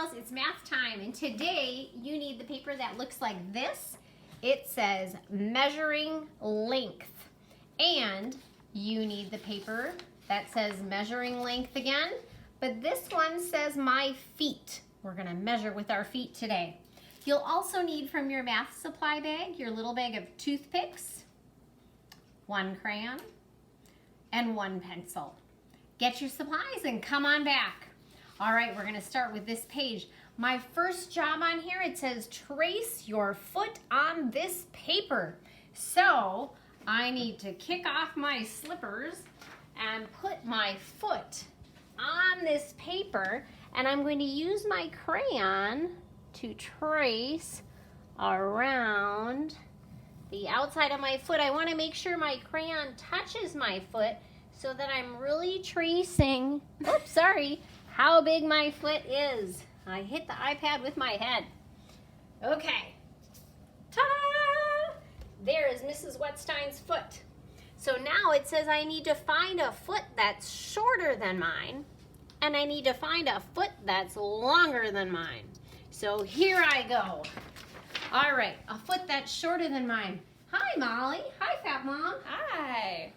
girls, it's math time, and today you need the paper that looks like this. It says measuring length, and you need the paper that says measuring length again, but this one says my feet. We're gonna measure with our feet today. You'll also need from your math supply bag, your little bag of toothpicks, one crayon, and one pencil. Get your supplies and come on back. All right, we're gonna start with this page. My first job on here, it says trace your foot on this paper. So I need to kick off my slippers and put my foot on this paper, and I'm going to use my crayon to trace around the outside of my foot. I want to make sure my crayon touches my foot so that I'm really tracing, oops, sorry, how big my foot is. I hit the iPad with my head. Okay. Ta-da! There is Mrs. Wetstein's foot. So now it says I need to find a foot that's shorter than mine, and I need to find a foot that's longer than mine. So here I go. All right, a foot that's shorter than mine. Hi, Molly. Hi, Fat Mom. Hi.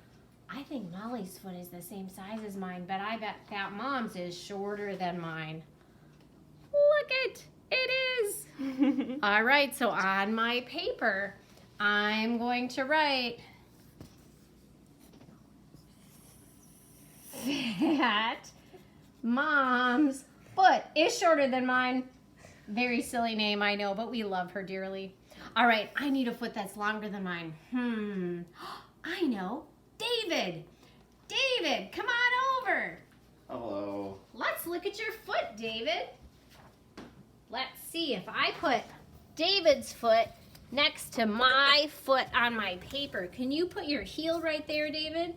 I think Molly's foot is the same size as mine, but I bet Fat Mom's is shorter than mine. Look it is. All right, so on my paper, I'm going to write Fat Mom's foot is shorter than mine. Very silly name, I know, but we love her dearly. All right, I need a foot that's longer than mine. I know. David! David, come on over. Hello. Let's look at your foot, David. Let's see if I put David's foot next to my foot on my paper. Can you put your heel right there, David?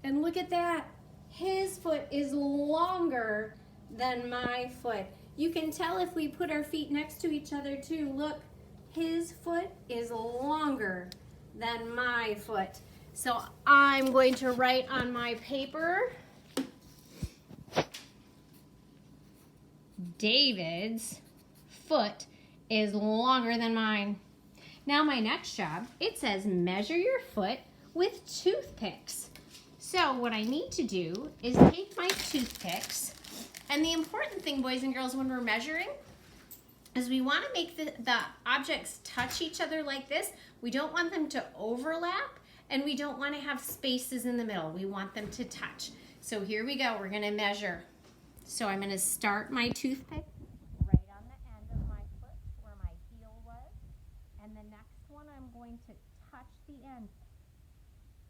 And look at that. His foot is longer than my foot. You can tell if we put our feet next to each other too. Look, his foot is longer than my foot. So I'm going to write on my paper, David's foot is longer than mine. Now my next job, it says measure your foot with toothpicks. So what I need to do is take my toothpicks, and the important thing, boys and girls, when we're measuring is we want to make the objects touch each other like this. We don't want them to overlap, and we don't want to have spaces in the middle. We want them to touch. So here we go. We're going to measure. So I'm going to start my toothpick right on the end of my foot where my heel was. And the next one I'm going to touch the end.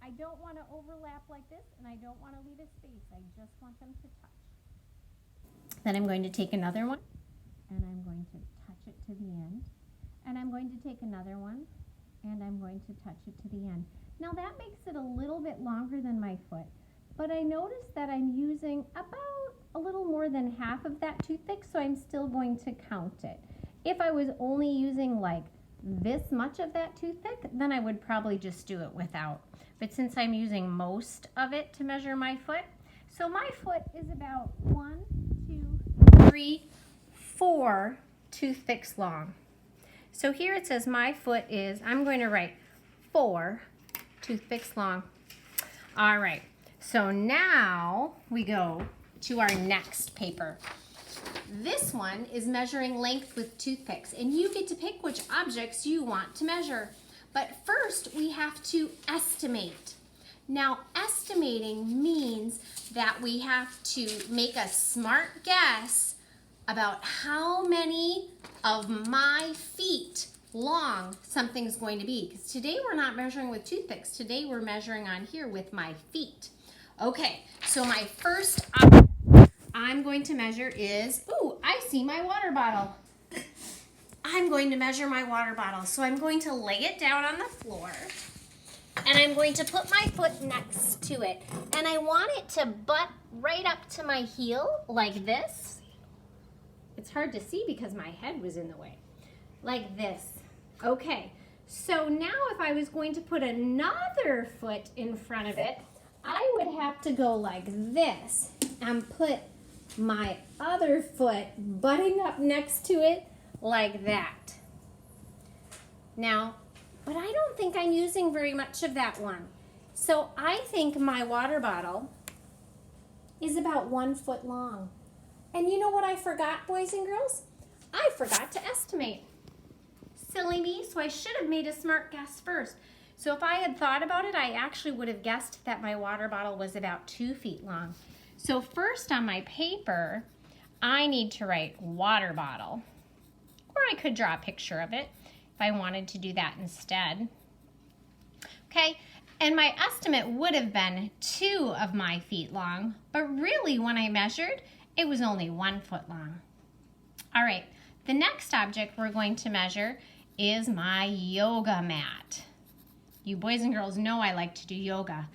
I don't want to overlap like this, and I don't want to leave a space. I just want them to touch. Then I'm going to take another one, and I'm going to touch it to the end. And I'm going to take another one, and I'm going to touch it to the end. Now that makes it a little bit longer than my foot, but I noticed that I'm using about a little more than half of that toothpick, so I'm still going to count it. If I was only using like this much of that toothpick, then I would probably just do it without. But since I'm using most of it to measure my foot, so my foot is about 1, 2, 3, 4 toothpicks long. So here it says my foot is, I'm going to write 4 toothpicks long. All right, so now we go to our next paper. This one is measuring length with toothpicks, and you get to pick which objects you want to measure. But first, we have to estimate. Now, estimating means that we have to make a smart guess about how many of my feet long something's going to be. Because today we're not measuring with toothpicks. Today we're measuring on here with my feet. Okay, so my first object I'm going to measure is, ooh, I see my water bottle. I'm going to measure my water bottle. So I'm going to lay it down on the floor, and I'm going to put my foot next to it. And I want it to butt right up to my heel like this. It's hard to see because my head was in the way. Like this. Okay, so now if I was going to put another foot in front of it, I would have to go like this and put my other foot butting up next to it like that. Now, but I don't think I'm using very much of that one. So I think my water bottle is about 1 foot long. And you know what I forgot, boys and girls? I forgot to estimate. Silly me, so I should have made a smart guess first. So if I had thought about it, I actually would have guessed that my water bottle was about 2 feet long. So first on my paper, I need to write water bottle. Or I could draw a picture of it if I wanted to do that instead. Okay, and my estimate would have been 2 of my feet long, but really when I measured, it was only 1 foot long. All right, the next object we're going to measure is my yoga mat. You boys and girls know I like to do yoga.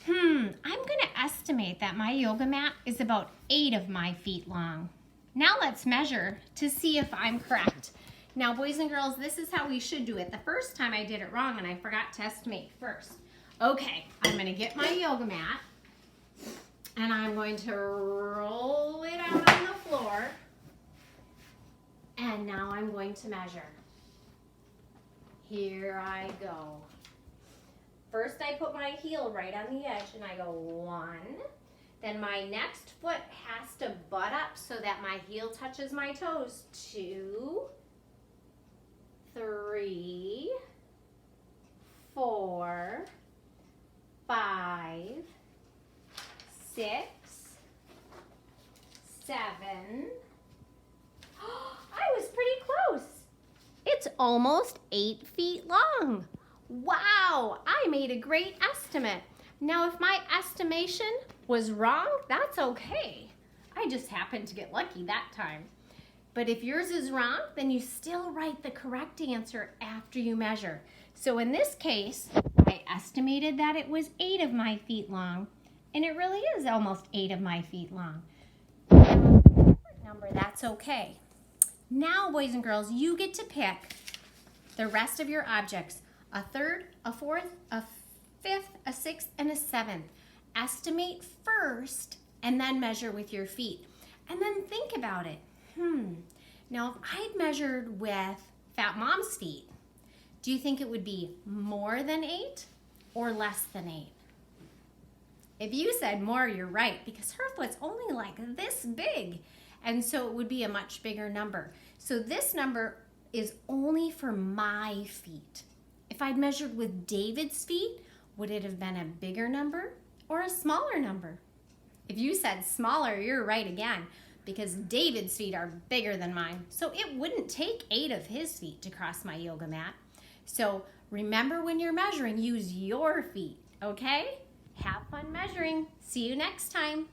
I'm gonna estimate that my yoga mat is about 8 of my feet long. Now let's measure to see if I'm correct. Now boys and girls, this is how we should do it. The first time I did it wrong and I forgot to estimate first. Okay, I'm gonna get my yoga mat and I'm going to roll it out on the floor. And now I'm going to measure. Here I go. First I put my heel right on the edge and I go 1. Then my next foot has to butt up so that my heel touches my toes. 2, 3, 4, 5, 6, 7. I was pretty close. It's almost 8 feet long. Wow, I made a great estimate. Now, if my estimation was wrong, that's okay. I just happened to get lucky that time. But if yours is wrong, then you still write the correct answer after you measure. So in this case, I estimated that it was 8 of my feet long, and it really is almost 8 of my feet long. Number, that's okay. Now, boys and girls, you get to pick the rest of your objects. A third, a fourth, a fifth, a sixth, and a seventh. Estimate first and then measure with your feet. And then think about it. Now, if I'd measured with Fat Mom's feet, do you think it would be more than 8 or less than 8? If you said more, you're right, because her foot's only like this big. And so it would be a much bigger number. So this number is only for my feet. If I'd measured with David's feet, would it have been a bigger number or a smaller number? If you said smaller, you're right again, because David's feet are bigger than mine. So it wouldn't take 8 of his feet to cross my yoga mat. So remember, when you're measuring, use your feet, okay? Have fun measuring. See you next time.